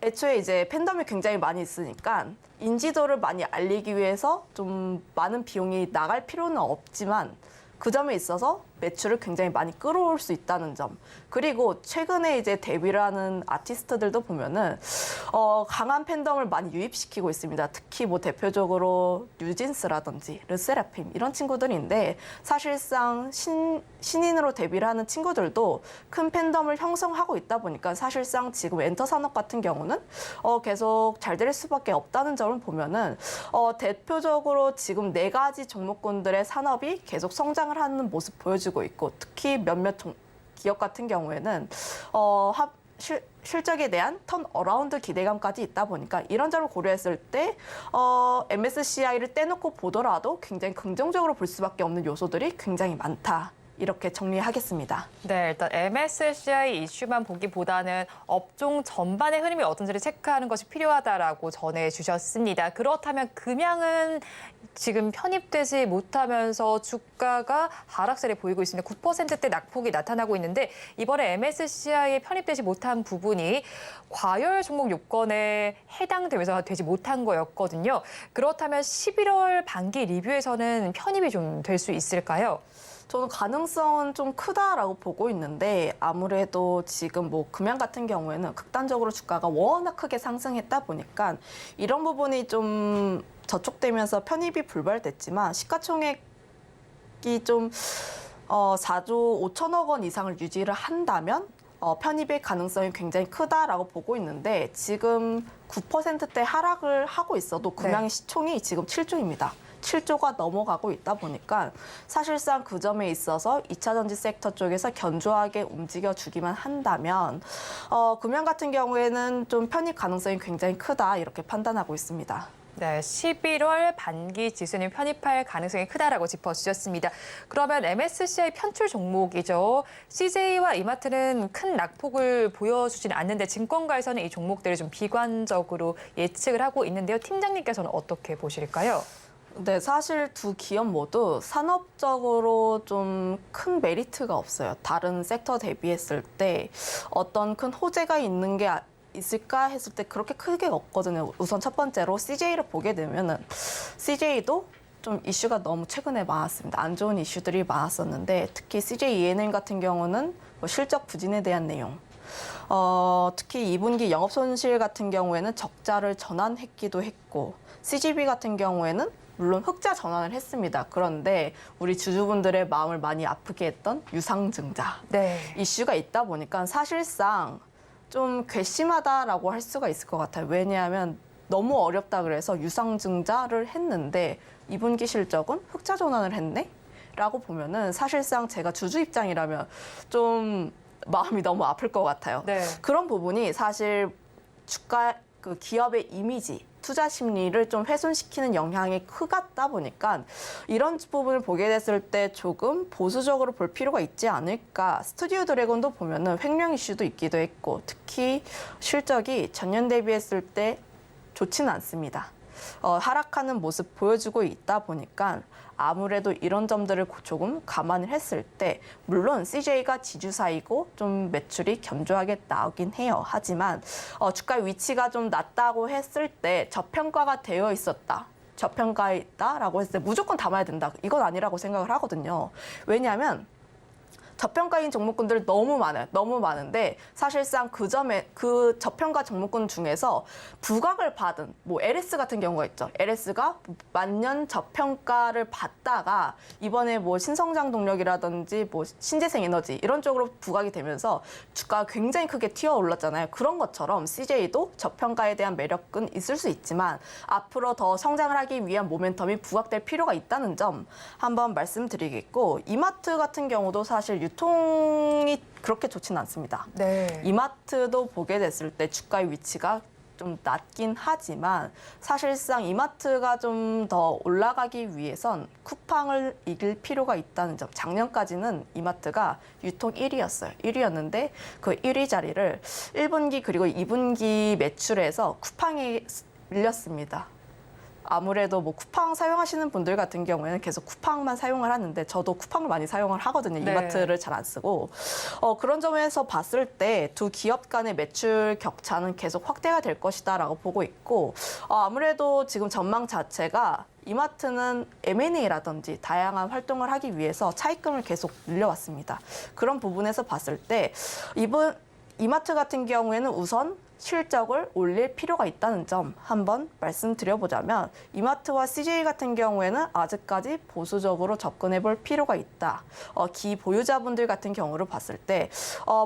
E: 애초에 이제 팬덤이 굉장히 많이 있으니까 인지도를 많이 알리기 위해서 좀 많은 비용이 나갈 필요는 없지만 그 점에 있어서 매출을 굉장히 많이 끌어올 수 있다는 점. 그리고 최근에 이제 데뷔를 하는 아티스트들도 보면은 강한 팬덤을 많이 유입시키고 있습니다. 특히 뭐 대표적으로 뉴진스라든지 르세라핌 이런 친구들인데 사실상 신인으로 데뷔를 하는 친구들도 큰 팬덤을 형성하고 있다 보니까 사실상 지금 엔터 산업 같은 경우는 계속 잘 될 수밖에 없다는 점을 보면은 대표적으로 지금 4가지 종목군들의 산업이 계속 성장을 하는 모습 보여주고 있고 특히 몇몇 기업 같은 경우에는 실적에 대한 턴 어라운드 기대감까지 있다 보니까 이런 점을 고려했을 때 MSCI를 떼놓고 보더라도 굉장히 긍정적으로 볼 수밖에 없는 요소들이 굉장히 많다. 이렇게 정리하겠습니다.
B: 네, 일단 MSCI 이슈만 보기보다는 업종 전반의 흐름이 어떤지를 체크하는 것이 필요하다라고 전해주셨습니다. 그렇다면 금양은 지금 편입되지 못하면서 주가가 하락세를 보이고 있습니다. 9%대 낙폭이 나타나고 있는데 이번에 MSCI에 편입되지 못한 부분이 과열 종목 요건에 해당되면서 되지 못한 거였거든요. 그렇다면 11월 반기 리뷰에서는 편입이 좀 될 수 있을까요?
E: 저는 가능성은 좀 크다라고 보고 있는데 아무래도 지금 뭐 금양 같은 경우에는 극단적으로 주가가 워낙 크게 상승했다 보니까 이런 부분이 좀 저촉되면서 편입이 불발됐지만 시가총액이 좀 4조 5천억 원 이상을 유지를 한다면 편입의 가능성이 굉장히 크다라고 보고 있는데 지금 9%대 하락을 하고 있어도 금양의 시총이 지금 7조입니다. 7조가 넘어가고 있다 보니까 사실상 그 점에 있어서 2차 전지 섹터 쪽에서 견조하게 움직여주기만 한다면 금양 같은 경우에는 좀 편입 가능성이 굉장히 크다 이렇게 판단하고 있습니다.
B: 네, 11월 반기 지수는 편입할 가능성이 크다라고 짚어주셨습니다. 그러면 MSCI 편출 종목이죠. CJ와 이마트는 큰 낙폭을 보여주지는 않는데 증권가에서는 이 종목들을 좀 비관적으로 예측을 하고 있는데요. 팀장님께서는 어떻게 보실까요?
E: 네, 사실 두 기업 모두 산업적으로 좀 큰 메리트가 없어요. 다른 섹터 대비했을 때 어떤 큰 호재가 있는 게 있을까 했을 때 그렇게 크게 없거든요. 우선 첫 번째로 CJ를 보게 되면은 CJ도 좀 이슈가 너무 최근에 많았습니다. 안 좋은 이슈들이 많았었는데 특히 CJ ENM 같은 경우는 뭐 실적 부진에 대한 내용. 특히 2분기 영업 손실 같은 경우에는 적자를 전환했기도 했고 CGV 같은 경우에는 물론 흑자 전환을 했습니다. 그런데 우리 주주분들의 마음을 많이 아프게 했던 유상증자 이슈가 있다 보니까 사실상 좀 괘씸하다라고 할 수가 있을 것 같아요. 왜냐하면 너무 어렵다 그래서 유상증자를 했는데 2분기 실적은 흑자 전환을 했네? 라고 보면은 사실상 제가 주주 입장이라면 좀 마음이 너무 아플 것 같아요.
B: 네.
E: 그런 부분이 사실 주가 그 기업의 이미지, 투자 심리를 좀 훼손시키는 영향이 크다 보니까 이런 부분을 보게 됐을 때 조금 보수적으로 볼 필요가 있지 않을까. 스튜디오 드래곤도 보면은 횡령 이슈도 있기도 했고 특히 실적이 전년 대비했을 때 좋지는 않습니다. 하락하는 모습 보여주고 있다 보니까 아무래도 이런 점들을 조금 감안을 했을 때 물론 CJ가 지주사이고 좀 매출이 견조하게 나오긴 해요. 하지만 주가의 위치가 좀 낮다고 했을 때 저평가가 되어 있었다. 저평가에 있다라고 했을 때 무조건 담아야 된다. 이건 아니라고 생각을 하거든요. 왜냐하면 저평가인 종목군들 너무 많아요. 너무 많은데 사실상 그 저평가 종목군 중에서 부각을 받은 뭐 LS 같은 경우가 있죠. LS가 만년 저평가를 받다가 이번에 뭐 신성장 동력이라든지 뭐 신재생 에너지 이런 쪽으로 부각이 되면서 주가가 굉장히 크게 튀어 올랐잖아요. 그런 것처럼 CJ도 저평가에 대한 매력은 있을 수 있지만 앞으로 더 성장을 하기 위한 모멘텀이 부각될 필요가 있다는 점 한번 말씀드리겠고, 이마트 같은 경우도 사실 유통이 그렇게 좋지는 않습니다.
B: 네.
E: 이마트도 보게 됐을 때 주가의 위치가 좀 낮긴 하지만 사실상 이마트가 좀 더 올라가기 위해선 쿠팡을 이길 필요가 있다는 점. 작년까지는 이마트가 유통 1위였어요. 1위였는데 그 1위 자리를 1분기 그리고 2분기 매출에서 쿠팡이 밀렸습니다. 아무래도 뭐 쿠팡 사용하시는 분들 같은 경우에는 계속 쿠팡만 사용을 하는데 저도 쿠팡을 많이 사용을 하거든요.
B: 네.
E: 이마트를 잘 안 쓰고. 그런 점에서 봤을 때 두 기업 간의 매출 격차는 계속 확대가 될 것이다라고 보고 있고, 아무래도 지금 전망 자체가 이마트는 M&A라든지 다양한 활동을 하기 위해서 차입금을 계속 늘려왔습니다. 그런 부분에서 봤을 때 이마트 같은 경우에는 우선 실적을 올릴 필요가 있다는 점 한번 말씀드려보자면, 이마트와 CJ 같은 경우에는 아직까지 보수적으로 접근해 볼 필요가 있다. 기보유자분들 같은 경우를 봤을 때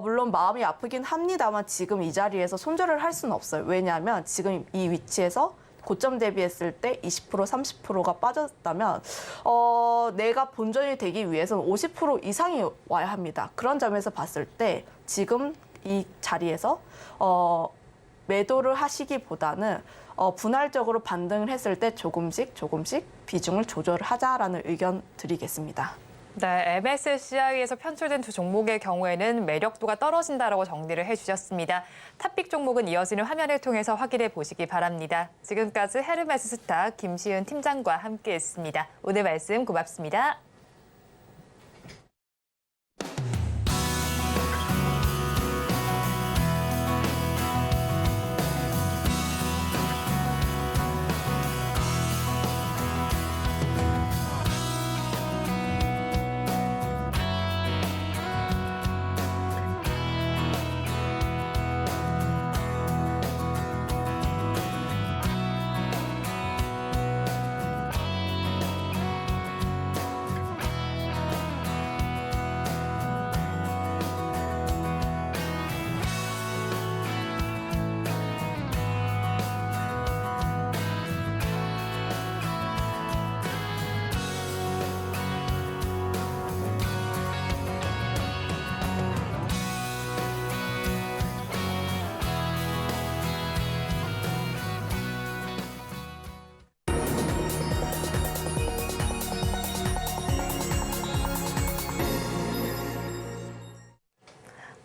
E: 물론 마음이 아프긴 합니다만 지금 이 자리에서 손절을 할 수는 없어요. 왜냐하면 지금 이 위치에서 고점 대비했을 때 20%, 30%가 빠졌다면 내가 본전이 되기 위해서는 50% 이상이 와야 합니다. 그런 점에서 봤을 때 지금 이 자리에서 매도를 하시기보다는 분할적으로 반등을 했을 때 조금씩 비중을 조절을 하자라는 의견 드리겠습니다.
B: 네, MSCI에서 편출된 두 종목의 경우에는 매력도가 떨어진다라고 정리를 해주셨습니다. 탑픽 종목은 이어지는 화면을 통해서 확인해 보시기 바랍니다. 지금까지 헤르메스스타 김시은 팀장과 함께했습니다. 오늘 말씀 고맙습니다.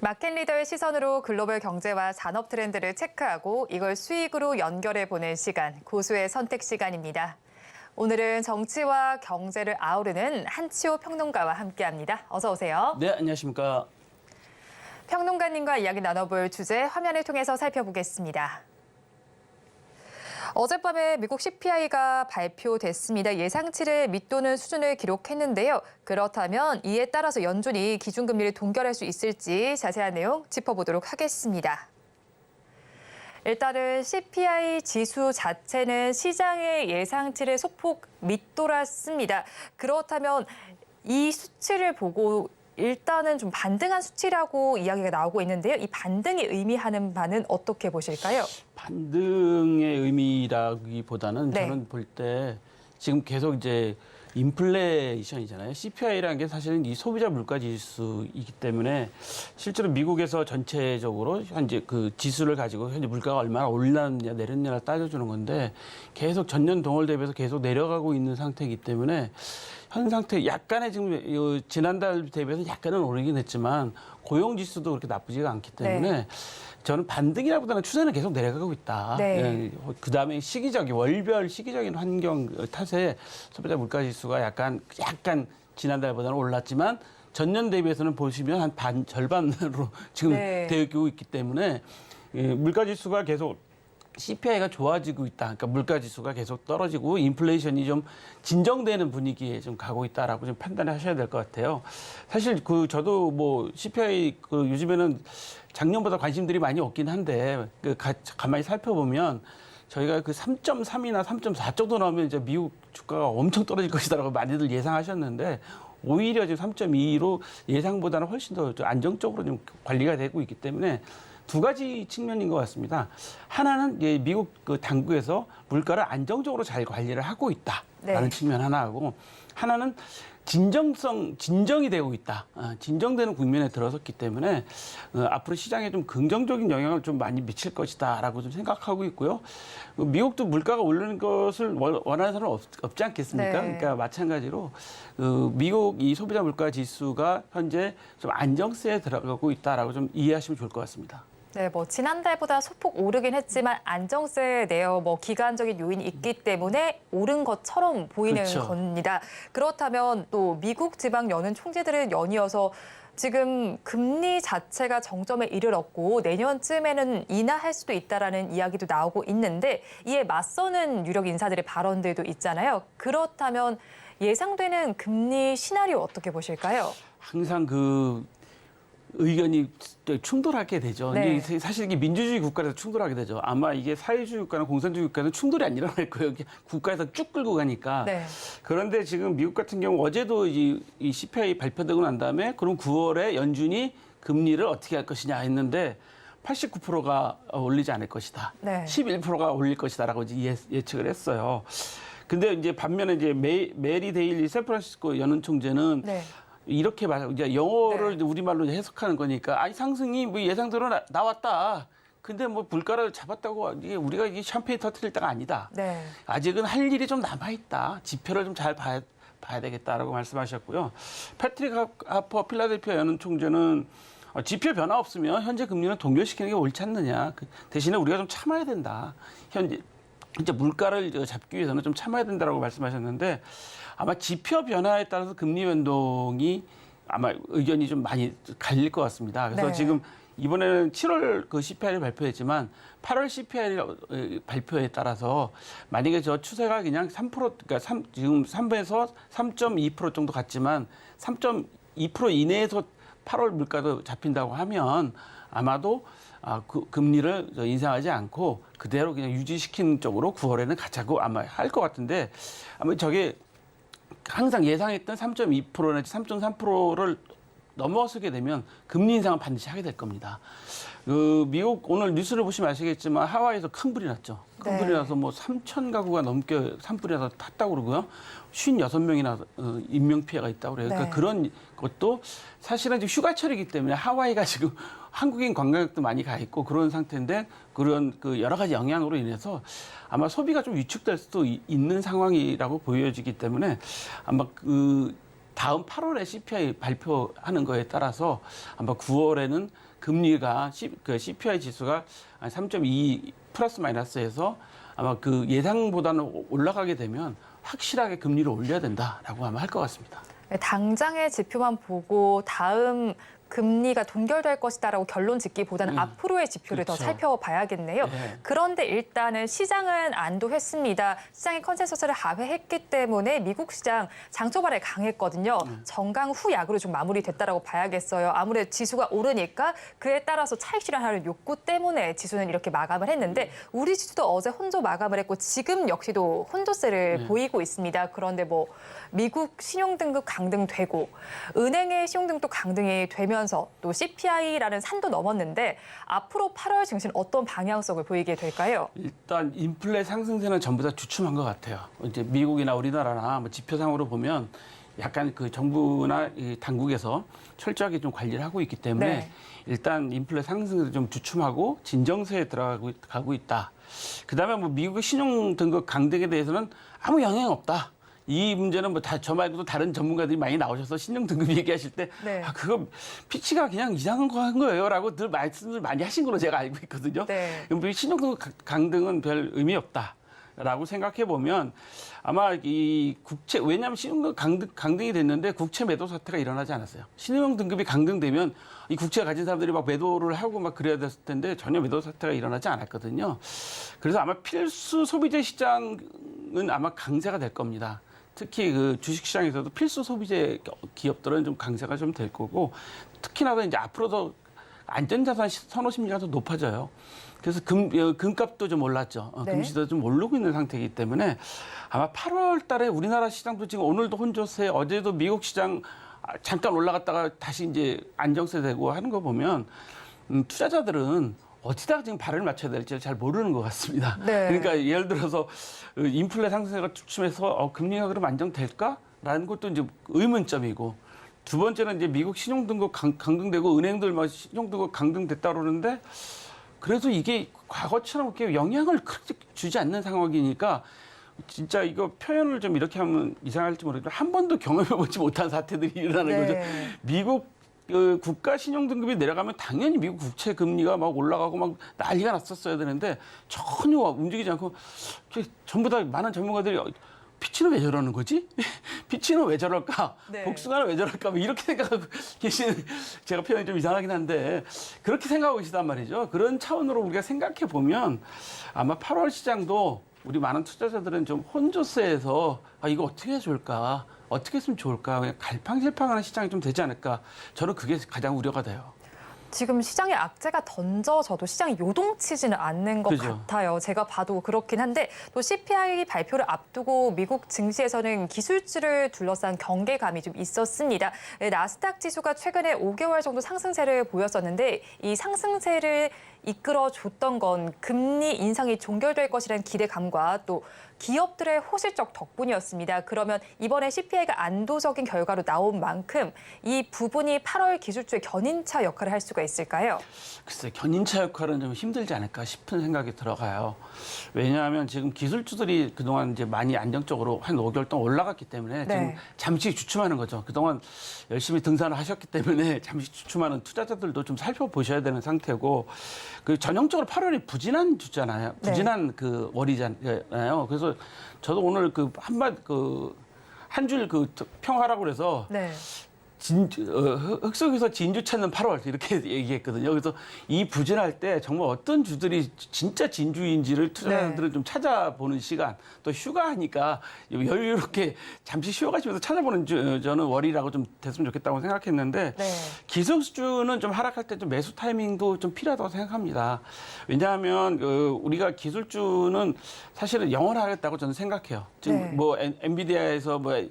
B: 마켓 리더의 시선으로 글로벌 경제와 산업 트렌드를 체크하고 이걸 수익으로 연결해보는 시간, 고수의 선택 시간입니다. 오늘은 정치와 경제를 아우르는 한치호 평론가와 함께합니다. 어서 오세요.
F: 네, 안녕하십니까.
B: 평론가님과 이야기 나눠볼 주제 화면을 통해서 살펴보겠습니다. 어젯밤에 미국 CPI가 발표됐습니다. 예상치를 밑도는 수준을 기록했는데요. 그렇다면 이에 따라서 연준이 기준금리를 동결할 수 있을지 자세한 내용 짚어보도록 하겠습니다. 일단은 CPI 지수 자체는 시장의 예상치를 소폭 밑돌았습니다. 그렇다면 이 수치를 보고 일단은 좀 반등한 수치라고 이야기가 나오고 있는데요. 이 반등이 의미하는 바는 어떻게 보실까요?
F: 반등의 의미라기보다는
B: 네.
F: 저는 볼 때 지금 계속 이제 인플레이션이잖아요. CPI라는 게 사실은 이 소비자 물가 지수이기 때문에 실제로 미국에서 전체적으로 현재 그 지수를 가지고 현재 물가가 얼마나 올랐느냐 내렸느냐를 따져주는 건데 계속 전년 동월 대비해서 계속 내려가고 있는 상태이기 때문에 현 상태 약간의 지금 지난달 대비해서 약간은 오르긴 했지만 고용 지수도 그렇게 나쁘지가 않기 때문에
B: 네.
F: 저는 반등이라보다는 추세는 계속 내려가고 있다.
B: 네.
F: 그다음에 시기적인 월별 시기적인 환경 탓에 소비자 물가 지수가 약간 지난달보다는 올랐지만 전년 대비해서는 보시면 한 절반으로 지금
B: 네.
F: 되고 있기 때문에 물가 지수가 계속 CPI가 좋아지고 있다. 그러니까 물가 지수가 계속 떨어지고 인플레이션이 좀 진정되는 분위기에 좀 가고 있다라고 좀 판단을 하셔야 될 것 같아요. 사실 저도 뭐 CPI 요즘에는 작년보다 관심들이 많이 없긴 한데 가만히 살펴보면 저희가 3.3이나 3.4 정도 나오면 이제 미국 주가가 엄청 떨어질 것이다라고 많이들 예상하셨는데 오히려 지금 3.2로 예상보다는 훨씬 더 안정적으로 좀 관리가 되고 있기 때문에 두 가지 측면인 것 같습니다. 하나는 미국 당국에서 물가를 안정적으로 잘 관리를 하고 있다라는
B: 네.
F: 측면 하나하고 하나는 진정이 되고 있다. 진정되는 국면에 들어섰기 때문에 앞으로 시장에 좀 긍정적인 영향을 좀 많이 미칠 것이다라고 좀 생각하고 있고요. 미국도 물가가 오르는 것을 원하는 사람은 없지 않겠습니까?
B: 네.
F: 그러니까 마찬가지로 미국 이 소비자 물가 지수가 현재 좀 안정세에 들어가고 있다라고 좀 이해하시면 좋을 것 같습니다.
B: 네, 뭐 지난달보다 소폭 오르긴 했지만 안정세 내어 뭐 기간적인 요인이 있기 때문에 오른 것처럼 보이는
F: 그렇죠.
B: 겁니다. 그렇다면 또 미국 지방 연은 총재들은 연이어서 지금 금리 자체가 정점에 이르렀고 내년쯤에는 인하할 수도 있다라는 이야기도 나오고 있는데 이에 맞서는 유력 인사들의 발언들도 있잖아요. 그렇다면 예상되는 금리 시나리오 어떻게 보실까요?
F: 항상 의견이 충돌하게 되죠.
B: 네.
F: 이제 사실 이게 민주주의 국가에서 충돌하게 되죠. 아마 이게 사회주의 국가나 공산주의 국가는 충돌이 안 일어날 거예요. 이게 국가에서 쭉 끌고 가니까.
B: 네.
F: 그런데 지금 미국 같은 경우 어제도 이 CPI 발표되고 난 다음에 그럼 9월에 연준이 금리를 어떻게 할 것이냐 했는데 89%가 올리지 않을 것이다.
B: 네.
F: 11%가 올릴 것이다라고 이제 예측을 했어요. 근데 이제 반면에 이제 메리 데일리 샌프란시스코 연은 총재는
B: 네.
F: 이렇게 말하고 이제 영어를 우리말로 해석하는 거니까 상승이 뭐 예상대로 나왔다. 근데 뭐 물가를 잡았다고 우리가 이게 샴페인 터뜨릴 때가 아니다.
B: 네.
F: 아직은 할 일이 좀 남아 있다. 지표를 좀 잘 봐야 되겠다라고 말씀하셨고요. 패트릭 하퍼 필라델피아 연은 총재는 지표 변화 없으면 현재 금리는 동결시키는 게 옳지 않느냐. 대신에 우리가 좀 참아야 된다. 현재 이제 물가를 잡기 위해서는 좀 참아야 된다라고 말씀하셨는데 아마 지표 변화에 따라서 금리 변동이 아마 의견이 좀 많이 갈릴 것 같습니다. 그래서
B: 네.
F: 지금 이번에는 7월 CPI를 발표했지만 8월 CPI 발표에 따라서 만약에 저 추세가 그냥 3% 그러니까 지금 3에서 3.2% 정도 갔지만 3.2% 이내에서 8월 물가도 잡힌다고 하면 아마도 금리를 인상하지 않고 그대로 그냥 유지시키는 쪽으로 9월에는 가자고 아마 할 것 같은데 아마 저게 항상 예상했던 3.2% 내지 3.3%를 넘어서게 되면 금리 인상은 반드시 하게 될 겁니다. 미국 오늘 뉴스를 보시면 아시겠지만 하와이에서 큰 불이 났죠. 큰
B: 네.
F: 불이 나서 뭐 3천 가구가 넘게 산불이 나서 탔다고 그러고요. 56명이나 인명피해가 있다고 그래요. 그러니까
B: 네.
F: 그런 것도 사실은 지금 휴가철이기 때문에 하와이가 지금 한국인 관광객도 많이 가 있고 그런 상태인데 그런 여러 가지 영향으로 인해서 아마 소비가 좀 위축될 수도 있는 상황이라고 보여지기 때문에 아마 다음 8월에 CPI 발표하는 거에 따라서 아마 9월에는 금리가 CPI 지수가 3.2 플러스 마이너스에서 아마 예상보다는 올라가게 되면 확실하게 금리를 올려야 된다라고 아마 할 것 같습니다.
B: 당장의 지표만 보고 다음 금리가 동결될 것이다라고 결론 짓기보다는 앞으로의 지표를 더
F: 그렇죠.
B: 살펴봐야겠네요.
F: 네.
B: 그런데 일단은 시장은 안도했습니다. 시장의 컨센서스를 하회했기 때문에 미국 시장 장 초반에 강했거든요. 정강 후 약으로 좀 마무리됐다라고 봐야겠어요. 아무래도 지수가 오르니까 그에 따라서 차익 실현하는 욕구 때문에 지수는 이렇게 마감을 했는데 우리 지수도 어제 혼조 마감을 했고 지금 역시도 혼조세를 보이고 있습니다. 그런데 뭐 미국 신용등급 강등되고 은행의 신용등급도 강등이 되면서 또 CPI라는 산도 넘었는데 앞으로 8월 증시는 어떤 방향성을 보이게 될까요?
F: 일단 인플레 상승세는 전부 다 주춤한 것 같아요. 이제 미국이나 우리나라나 뭐 지표상으로 보면 약간 정부나 이 당국에서 철저하게 좀 관리를 하고 있기 때문에
B: 네.
F: 일단 인플레 상승세도 좀 주춤하고 진정세에 들어가고 있다. 그다음에 뭐 미국의 신용 등급 강등에 대해서는 아무 영향이 없다. 이 문제는 뭐 저 말고도 다른 전문가들이 많이 나오셔서 신용 등급 얘기하실 때
B: 네.
F: 그거 피치가 그냥 이상한 거 한 거예요라고 늘 말씀을 많이 하신 걸로 제가 알고 있거든요.
B: 네.
F: 신용 등급 강등은 별 의미 없다. 라고 생각해 보면 아마 이 왜냐하면 신용등급 강등이 됐는데 국채 매도 사태가 일어나지 않았어요. 신용 등급이 강등되면 이 국채 가진 사람들이 막 매도를 하고 막 그래야 됐을 텐데 전혀 매도 사태가 일어나지 않았거든요. 그래서 아마 필수 소비재 시장은 아마 강세가 될 겁니다. 특히 그 주식시장에서도 필수 소비재 기업들은 좀 강세가 좀 될 거고 특히나 이제 앞으로도 안전자산 선호 심리가 더 높아져요. 그래서 금값도 좀 올랐죠.
B: 네.
F: 금시도 좀 오르고 있는 상태이기 때문에 아마 8월 달에 우리나라 시장도 지금 오늘도 혼조세, 어제도 미국 시장 잠깐 올라갔다가 다시 이제 안정세 되고 하는 거 보면 투자자들은 어디다가 지금 발을 맞춰야 될지 잘 모르는 것 같습니다.
B: 네.
F: 그러니까 예를 들어서 인플레 상승세가 주춤해서 금리가 그럼 안정될까라는 것도 이제 의문점이고 두 번째는 이제 미국 신용등급 강등되고 은행들 막 신용등급 강등됐다 그러는데 그래도 이게 과거처럼 그렇게 영향을 크게 주지 않는 상황이니까 진짜 이거 표현을 좀 이렇게 하면 이상할지 모르겠지만 한 번도 경험해보지 못한 사태들이 일어나는 거죠. 미국 국가 신용등급이 내려가면 당연히 미국 국채 금리가 막 올라가고 막 난리가 났었어야 되는데 전혀 움직이지 않고 전부 다 많은 전문가들이 피치는 왜 저러는 거지? 피치는 왜 저럴까?
B: 네.
F: 복숭아는 왜 저럴까? 뭐 이렇게 생각하고 계시는 제가 표현이 좀 이상하긴 한데 그렇게 생각하고 계시단 말이죠. 그런 차원으로 우리가 생각해 보면 아마 8월 시장도 우리 많은 투자자들은 좀 혼조세에서 이거 어떻게 해야 좋을까? 어떻게 했으면 좋을까? 그냥 갈팡질팡하는 시장이 좀 되지 않을까? 저는 그게 가장 우려가 돼요.
B: 지금 시장에 악재가 던져져도 시장이 요동치지는 않는 것
F: 그죠.
B: 같아요. 제가 봐도 그렇긴 한데 또 CPI 발표를 앞두고 미국 증시에서는 기술주를 둘러싼 경계감이 좀 있었습니다. 나스닥 지수가 최근에 5개월 정도 상승세를 보였었는데 이 상승세를 이끌어줬던 건 금리 인상이 종결될 것이라는 기대감과 또 기업들의 호실적 덕분이었습니다. 그러면 이번에 CPI가 안도적인 결과로 나온 만큼 이 부분이 8월 기술주의 견인차 역할을 할 수가 있을까요?
F: 글쎄 견인차 역할은 좀 힘들지 않을까 싶은 생각이 들어가요. 왜냐하면 지금 기술주들이 그동안 이제 많이 안정적으로 한 5개월 동안 올라갔기 때문에
B: 네.
F: 지금 잠시 주춤하는 거죠. 그동안 열심히 등산을 하셨기 때문에 잠시 주춤하는 투자자들도 좀 살펴보셔야 되는 상태고 그 전형적으로 8월이 부진한 주잖아요. 부진한 그 월이잖아요. 그래서 저도 오늘 그 한 줄 그 평하라고 그래서
B: 네.
F: 흙 속에서 진주 찾는 8월 이렇게 얘기했거든요. 그래서 이 부진할 때 정말 어떤 주들이 진짜 진주인지를 투자자들은 좀 찾아보는 시간, 또 휴가하니까 여유롭게 잠시 쉬어가시면서 찾아보는 저는 월이라고 좀 됐으면 좋겠다고 생각했는데 기술주는 좀 하락할 때 좀 매수 타이밍도 좀 필요하다고 생각합니다. 왜냐하면 우리가 기술주는 사실은 영원하겠다고 저는 생각해요. 지금 뭐 엔비디아에서 뭐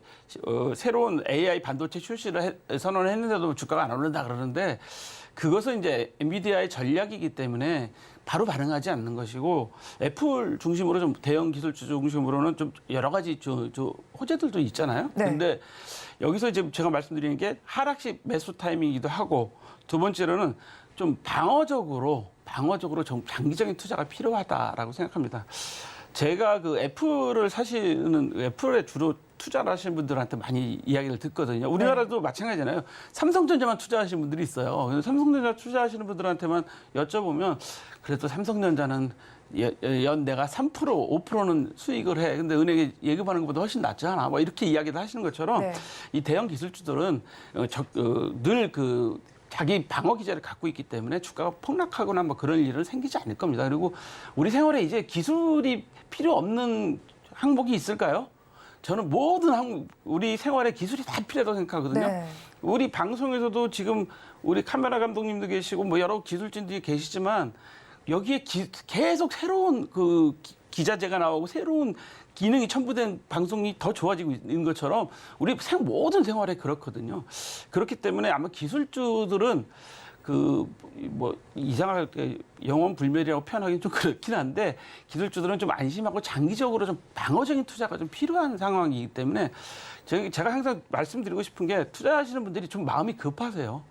F: 새로운 AI 반도체 출시를 선언을 했는데도 주가가 안 오른다 그러는데 그것은 이제 엔비디아의 전략이기 때문에 바로 반응하지 않는 것이고 애플 중심으로 좀 대형 기술주 중심으로는 좀 여러 가지 호재들도 있잖아요. 그런데 여기서 이제 제가 말씀드리는 게 하락시 매수 타이밍이기도 하고 두 번째로는 좀 방어적으로 좀 장기적인 투자가 필요하다라고 생각합니다. 제가 그 애플을 사시는 애플에 주로 투자를 하시는 분들한테 많이 이야기를 듣거든요. 우리나라도 마찬가지잖아요. 삼성전자만 투자하시는 분들이 있어요. 그래서 삼성전자 투자하시는 분들한테만 여쭤보면 그래도 삼성전자는 연 내가 3%, 5%는 수익을 해. 근데 은행에 예금하는 것보다 훨씬 낫지 않아. 뭐 이렇게 이야기를 하시는 것처럼 이 대형 기술주들은 늘 자기 방어 기제를 갖고 있기 때문에 주가가 폭락하거나 뭐 그런 일은 생기지 않을 겁니다. 그리고 우리 생활에 이제 기술이 필요 없는 항목이 있을까요? 저는 모든 우리 생활에 기술이 다 필요하다고 생각하거든요. 우리 방송에서도 지금 우리 카메라 감독님도 계시고 뭐 여러 기술진들이 계시지만 여기에 계속 새로운 그 기자재가 나오고 새로운 기능이 첨부된 방송이 더 좋아지고 있는 것처럼 우리 모든 생활에 그렇거든요. 그렇기 때문에 아마 기술주들은 뭐 이상하게 영원 불멸이라고 표현하기는 좀 그렇긴 한데 기술주들은 좀 안심하고 장기적으로 좀 방어적인 투자가 좀 필요한 상황이기 때문에 제가 항상 말씀드리고 싶은 게 투자하시는 분들이 좀 마음이 급하세요.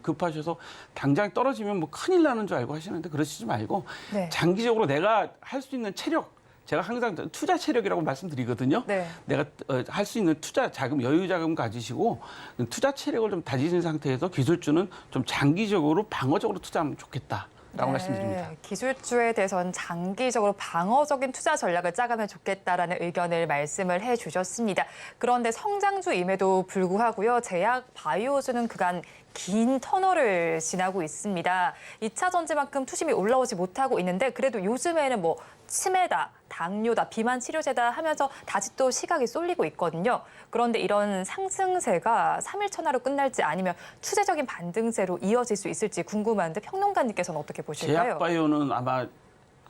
F: 급하셔서 당장 떨어지면 뭐 큰일 나는 줄 알고 하시는데 그러시지 말고 장기적으로 내가 할 수 있는 체력, 제가 항상 투자 체력이라고 말씀드리거든요.
B: 네.
F: 내가 할 수 있는 투자 자금, 여유 자금 가지시고 투자 체력을 좀 다지신 상태에서 기술주는 좀 장기적으로 방어적으로 투자하면 좋겠다라고 말씀드립니다.
B: 기술주에 대해서는 장기적으로 방어적인 투자 전략을 짜가면 좋겠다라는 의견을 말씀을 해주셨습니다. 그런데 성장주임에도 불구하고요. 제약 바이오주는 그간 긴 터널을 지나고 있습니다. 2차 전지만큼 투심이 올라오지 못하고 있는데 그래도 요즘에는 뭐 치매다, 당뇨다, 비만 치료제다 하면서 다시 또 시각이 쏠리고 있거든요. 그런데 이런 상승세가 3일 천하로 끝날지 아니면 추세적인 반등세로 이어질 수 있을지 궁금한데 평론가님께서는 어떻게 보실까요?
F: 제약바이오는 아마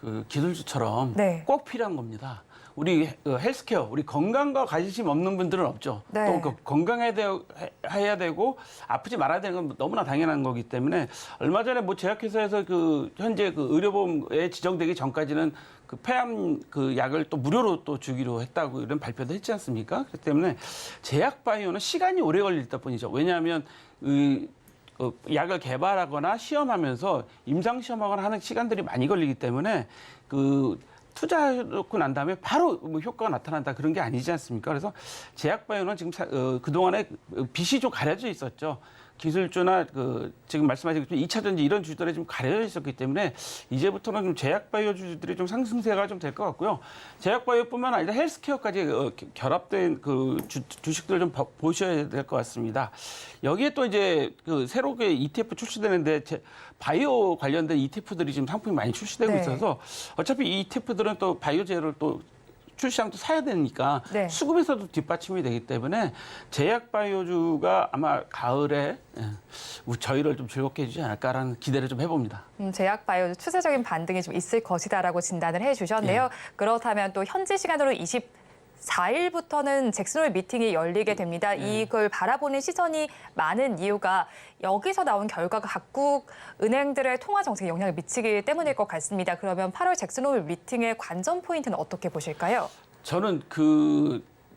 F: 그 기술주처럼
B: 네.
F: 꼭 필요한 겁니다. 우리 헬스케어, 우리 건강과 관심 없는 분들은 없죠.
B: 네.
F: 또 건강해야 되고 아프지 말아야 되는 건 너무나 당연한 거기 때문에 얼마 전에 뭐 제약회사에서 그 현재 그 의료보험에 지정되기 전까지는 그 폐암 그 약을 또 무료로 또 주기로 했다고 이런 발표도 했지 않습니까? 그렇기 때문에 제약바이오는 시간이 오래 걸릴 뿐이죠. 왜냐하면 약을 개발하거나 시험하면서 임상시험하거나 하는 시간들이 많이 걸리기 때문에 그 투자해놓고 난 다음에 바로 뭐 효과가 나타난다 그런 게 아니지 않습니까? 그래서 제약바이오는 지금 그동안에 빛이 좀 가려져 있었죠. 기술주나 지금 말씀하신 것처럼 2차 전지 이런 주들에 좀 가려져 있었기 때문에 이제부터는 좀 제약바이오 주들이 좀 상승세가 좀 될 것 같고요. 제약바이오뿐만 아니라 헬스케어까지 결합된 그 주식들을 좀 보셔야 될 것 같습니다. 여기에 또 이제 그 새롭게 ETF 출시되는데 바이오 관련된 ETF들이 지금 상품이 많이 출시되고
B: 네.
F: 있어서 어차피 이 ETF들은 또 바이오 재료를 또 출시하면 또 사야 되니까
B: 네.
F: 수급에서도 뒷받침이 되기 때문에 제약 바이오주가 아마 가을에 저희를 좀 즐겁게 해주지 않을까라는 기대를 좀 해봅니다.
B: 제약 바이오 추세적인 반등이 좀 있을 것이다라고 진단을 해주셨네요.
F: 예.
B: 그렇다면 또 현지 시간으로 24일부터는 잭슨홀 미팅이 열리게 됩니다. 이걸 바라보는 시선이 많은 이유가 여기서 나온 결과가 각국 은행들의 통화 정책에 영향을 미치기 때문일 것 같습니다. 그러면 8월 잭슨홀 미팅의 관전 포인트는 어떻게 보실까요?
F: 저는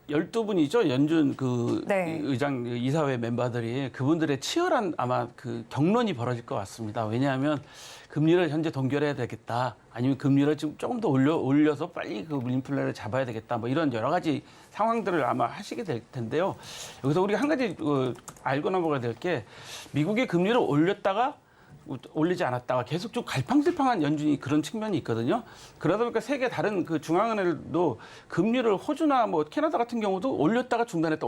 F: 12분이죠. 연준
B: 네.
F: 의장 이사회 멤버들이 그분들의 치열한 아마 그 격론이 벌어질 것 같습니다. 왜냐하면 금리를 현재 동결해야 되겠다. 아니면 금리를 지금 조금 더 올려서 빨리 그 인플레를 잡아야 되겠다. 뭐 이런 여러 가지 상황들을 아마 하시게 될 텐데요. 여기서 우리가 한 가지 알고 넘어가야 될 게 미국의 금리를 올렸다가 올리지 않았다가 계속 좀 갈팡질팡한 연준이 그런 측면이 있거든요. 그러다 보니까 세계 다른 그 중앙은행들도 금리를 호주나 뭐 캐나다 같은 경우도 올렸다가 중단했다,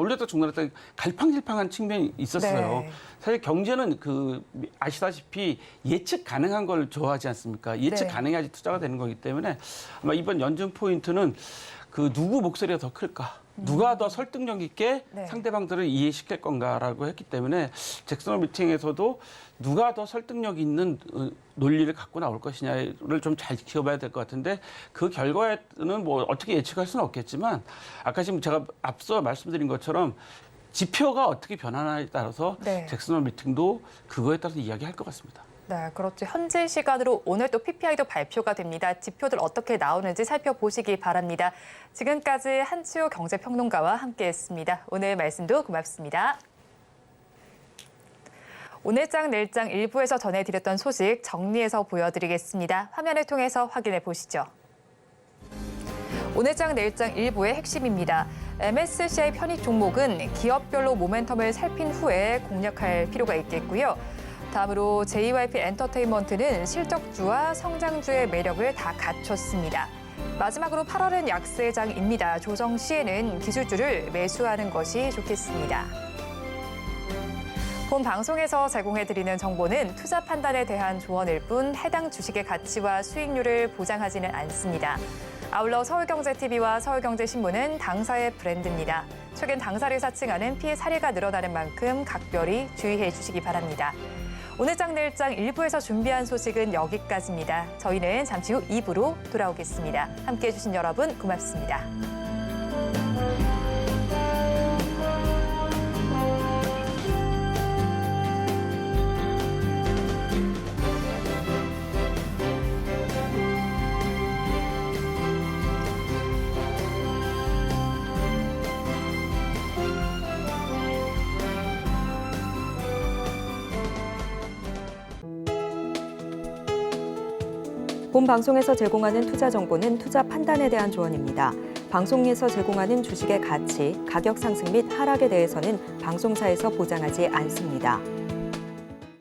F: 갈팡질팡한 측면이 있었어요.
B: 네.
F: 사실 경제는 아시다시피 예측 가능한 걸 좋아하지 않습니까? 예측
B: 네.
F: 가능해야지 투자가 되는 거기 때문에 아마 이번 연준 포인트는 누구 목소리가 더 클까? 누가 더 설득력 있게
B: 네.
F: 상대방들을 이해시킬 건가라고 했기 때문에 잭슨홀 미팅에서도 누가 더 설득력 있는 논리를 갖고 나올 것이냐를 좀 잘 지켜봐야 될 것 같은데 그 결과는 뭐 어떻게 예측할 수는 없겠지만 아까 지금 제가 앞서 말씀드린 것처럼 지표가 어떻게 변하냐에 따라서
B: 네.
F: 잭슨홀 미팅도 그거에 따라서 이야기할 것 같습니다.
B: 네, 그렇죠. 현재 시간으로 오늘 또 PPI도 발표가 됩니다. 지표들 어떻게 나오는지 살펴보시기 바랍니다. 지금까지 한치호 경제평론가와 함께했습니다. 오늘 말씀도 고맙습니다. 오늘장 내일장 일부에서 전해드렸던 소식 정리해서 보여드리겠습니다. 화면을 통해서 확인해 보시죠. 오늘장 내일장 일부의 핵심입니다. MSCI 편입 종목은 기업별로 모멘텀을 살핀 후에 공략할 필요가 있겠고요. 다음으로 JYP 엔터테인먼트는 실적주와 성장주의 매력을 다 갖췄습니다. 마지막으로 8월은 약세장입니다. 조정 시에는 기술주를 매수하는 것이 좋겠습니다. 본 방송에서 제공해드리는 정보는 투자 판단에 대한 조언일 뿐 해당 주식의 가치와 수익률을 보장하지는 않습니다. 아울러 서울경제TV와 서울경제신문은 당사의 브랜드입니다. 최근 당사를 사칭하는 피해 사례가 늘어나는 만큼 각별히 주의해 주시기 바랍니다. 오늘장 내일장 1부에서 준비한 소식은 여기까지입니다. 저희는 잠시 후 2부로 돌아오겠습니다. 함께해 주신 여러분 고맙습니다.
A: 본 방송에서 제공하는 투자 정보는 투자 판단에 대한 조언입니다. 방송에서 제공하는 주식의 가치, 가격 상승 및 하락에 대해서는 방송사에서 보장하지 않습니다.